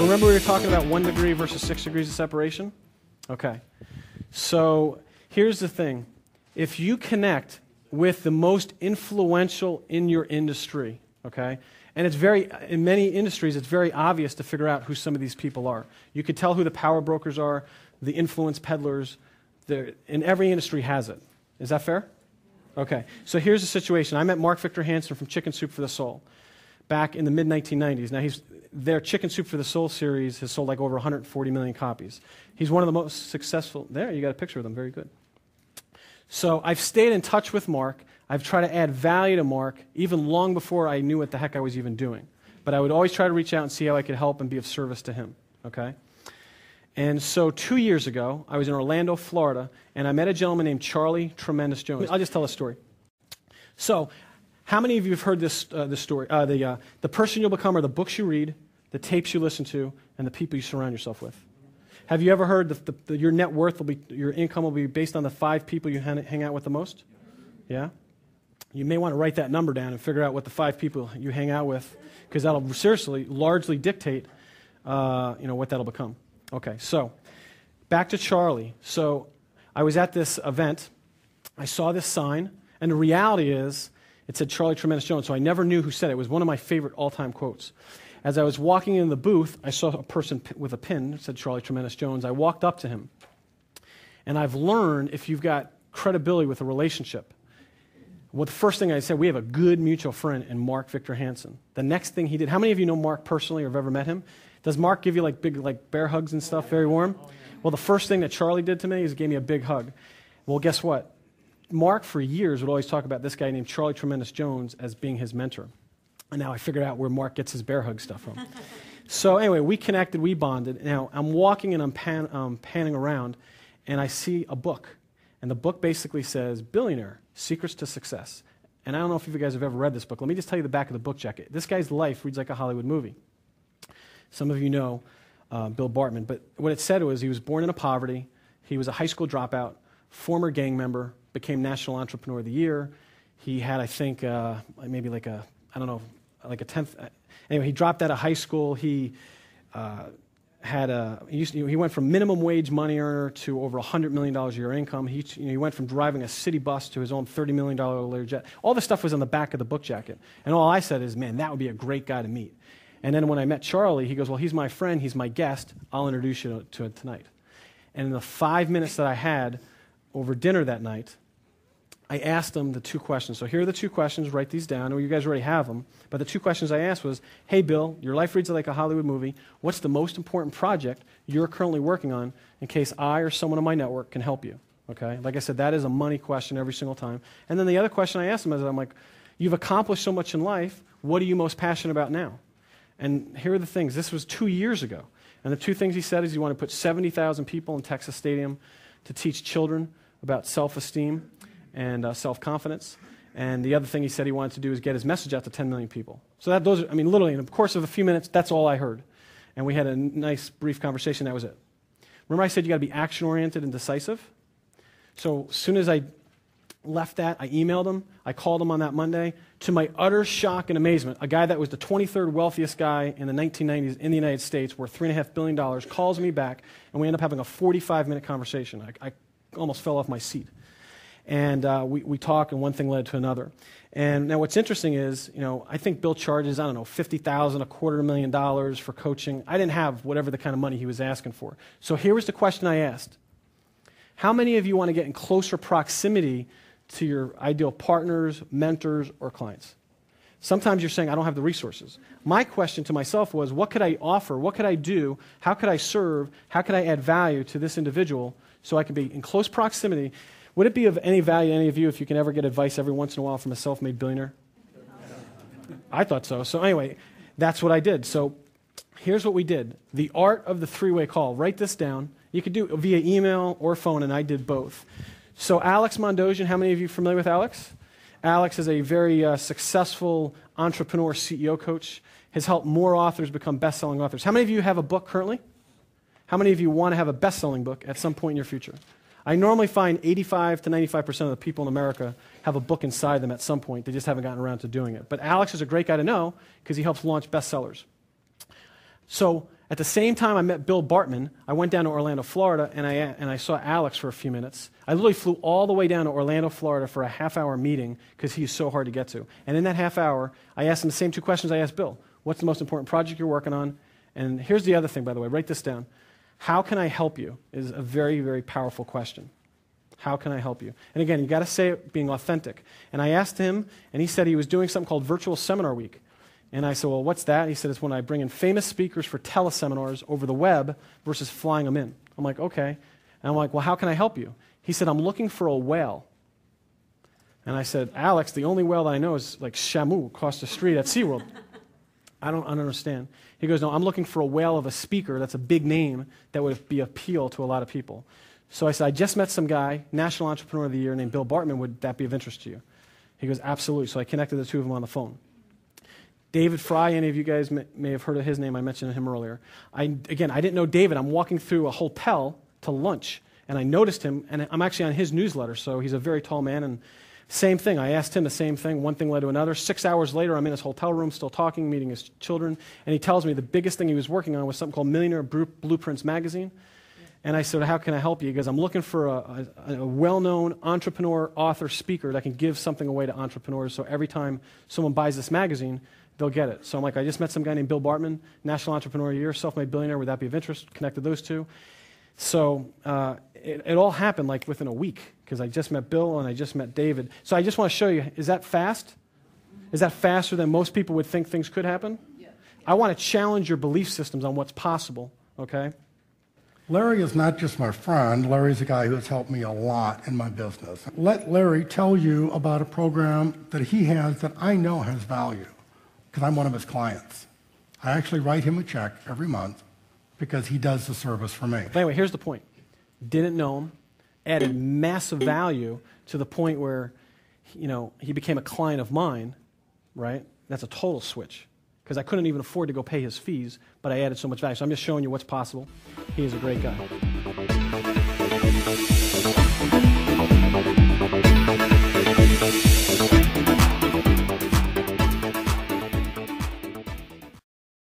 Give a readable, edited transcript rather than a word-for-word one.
remember we were talking about 1 degree versus 6 degrees of separation? Okay. So here's the thing. If you connect with the most influential in your industry, okay, and it's in many industries, it's very obvious to figure out who some of these people are. You could tell who the power brokers are, the influence peddlers, and every industry has it. Is that fair? Okay. So here's the situation. I met Mark Victor Hansen from Chicken Soup for the Soul back in the mid-1990s. Now, their Chicken Soup for the Soul series has sold like over 140 million copies. He's one of the most successful. There, you got a picture of him. Very good. So I've stayed in touch with Mark. I've tried to add value to Mark even long before I knew what the heck I was even doing. But I would always try to reach out and see how I could help and be of service to him. Okay? And so 2 years ago, I was in Orlando, Florida, and I met a gentleman named Charlie Tremendous Jones. I'll just tell a story. So how many of you have heard this story? The person you'll become are the books you read, the tapes you listen to, and the people you surround yourself with. Have you ever heard your net worth your income will be based on the 5 people you hang out with the most? Yeah? You may want to write that number down and figure out what the 5 people you hang out with, because that'll seriously, largely dictate, what that'll become. Okay, so back to Charlie. So I was at this event. I saw this sign, and the reality is it said Charlie Tremendous Jones, so I never knew who said it. It was one of my favorite all-time quotes. As I was walking in the booth, I saw a person with a pin that said Charlie Tremendous Jones. I walked up to him, and I've learned if you've got credibility with a relationship, well, the first thing I said, we have a good mutual friend in Mark Victor Hansen. The next thing he did, how many of you know Mark personally or have ever met him? Does Mark give you like big bear hugs and stuff, very warm? Well, the first thing that Charlie did to me is he gave me a big hug. Well, guess what? Mark, for years, would always talk about this guy named Charlie Tremendous Jones as being his mentor. And now I figured out where Mark gets his bear hug stuff from. So anyway, we connected, we bonded. Now, I'm walking and I'm panning around, and I see a book. And the book basically says, Billionaire, Secrets to Success. And I don't know if you guys have ever read this book. Let me just tell you the back of the book jacket. This guy's life reads like a Hollywood movie. Some of you know Bill Bartman. But what it said was he was born into poverty. He was a high school dropout, former gang member, became National Entrepreneur of the Year. He had, I think, maybe like a 10th. Anyway, he dropped out of high school. He he went from minimum wage money earner to over $100 million a year income. He went from driving a city bus to his own $30 million Learjet. All this stuff was on the back of the book jacket. And all I said is, man, that would be a great guy to meet. And then when I met Charlie, he goes, well, he's my friend, he's my guest, I'll introduce you to it tonight. And in the 5 minutes that I had over dinner that night, I asked him the 2 questions. So here are the 2 questions, write these down. I know you guys already have them. But the 2 questions I asked was, hey, Bill, your life reads like a Hollywood movie. What's the most important project you're currently working on in case I or someone in my network can help you? Okay? Like I said, that is a money question every single time. And then the other question I asked him is, I'm like, you've accomplished so much in life. What are you most passionate about now? And here are the things. This was 2 years ago. And the 2 things he said is he wanted to put 70,000 people in Texas Stadium to teach children about self-esteem and self-confidence. And the other thing he said he wanted to do is get his message out to 10 million people. So literally, in the course of a few minutes, that's all I heard. And we had a nice, brief conversation. That was it. Remember I said you got to be action-oriented and decisive? So as soon as I left that, I emailed him. I called him on that Monday. To my utter shock and amazement, a guy that was the 23rd wealthiest guy in the 1990s in the United States, worth $3.5 billion, calls me back, and we end up having a 45-minute conversation. I almost fell off my seat. And we talked, and one thing led to another. And now what's interesting is, I think Bill charges, $50,000, $250,000 for coaching. I didn't have whatever the kind of money he was asking for. So here was the question I asked. How many of you want to get in closer proximity to your ideal partners, mentors, or clients? Sometimes you're saying, I don't have the resources. My question to myself was, what could I offer? What could I do? How could I serve? How could I add value to this individual so I can be in close proximity? Would it be of any value to any of you if you can ever get advice every once in a while from a self-made billionaire? I thought so. So anyway, that's what I did. So here's what we did. The art of the 3-way call. Write this down. You could do it via email or phone, and I did both. So Alex Mondosian, how many of you are familiar with Alex? Alex is a very successful entrepreneur CEO coach. Has helped more authors become best-selling authors. How many of you have a book currently? How many of you want to have a best-selling book at some point in your future? I normally find 85 to 95% of the people in America have a book inside them at some point. They just haven't gotten around to doing it. But Alex is a great guy to know because he helps launch bestsellers. So At the same time I met Bill Bartman, I went down to Orlando, Florida, and I saw Alex for a few minutes. I literally flew all the way down to Orlando, Florida for a half-hour meeting because he's so hard to get to. And in that half hour, I asked him the same two questions I asked Bill. What's the most important project you're working on? And here's the other thing, by the way. Write this down. How can I help you is a very, very powerful question. How can I help you? And again, you got to say it being authentic. And I asked him, and he said he was doing something called Virtual Seminar Week. And I said, well, what's that? He said, it's when I bring in famous speakers for teleseminars over the web versus flying them in. I'm like, okay. And I'm like, well, how can I help you? He said, I'm looking for a whale. And I said, Alex, the only whale that I know is like Shamu across the street at SeaWorld. I don't understand. He goes, no, I'm looking for a whale of a speaker that's a big name that would be appeal to a lot of people. So I said, I just met some guy, National Entrepreneur of the Year, named Bill Bartman. Would that be of interest to you? He goes, absolutely. So I connected the two of them on the phone. David Fry, any of you guys may have heard of his name. I mentioned him earlier. Again, I didn't know David. I'm walking through a hotel to lunch, and I noticed him, and I'm actually on his newsletter, so he's a very tall man, and same thing. I asked him the same thing. One thing led to another. 6 hours later, I'm in his hotel room still talking, meeting his children, and he tells me the biggest thing he was working on was something called Millionaire Blueprints magazine. And I said, how can I help you? He goes, I'm looking for a well-known entrepreneur, author, speaker that can give something away to entrepreneurs, so every time someone buys this magazine, they'll get it. So I'm like, I just met some guy named Bill Bartman, National Entrepreneur of the Year, self-made billionaire. Would that be of interest? Connected those two. So it all happened like within a week because I just met Bill and I just met David. So I just want to show you, is that fast? Is that faster than most people would think things could happen? Yeah. I want to challenge your belief systems on what's possible, okay? Larry is not just my friend. Larry's a guy who has helped me a lot in my business. Let Larry tell you about a program that he has that I know has value because I'm one of his clients. I actually write him a check every month because he does the service for me. But anyway, here's the point. Didn't know him, added massive value to the point where, he became a client of mine, right? That's a total switch because I couldn't even afford to go pay his fees, but I added so much value. So I'm just showing you what's possible. He is a great guy.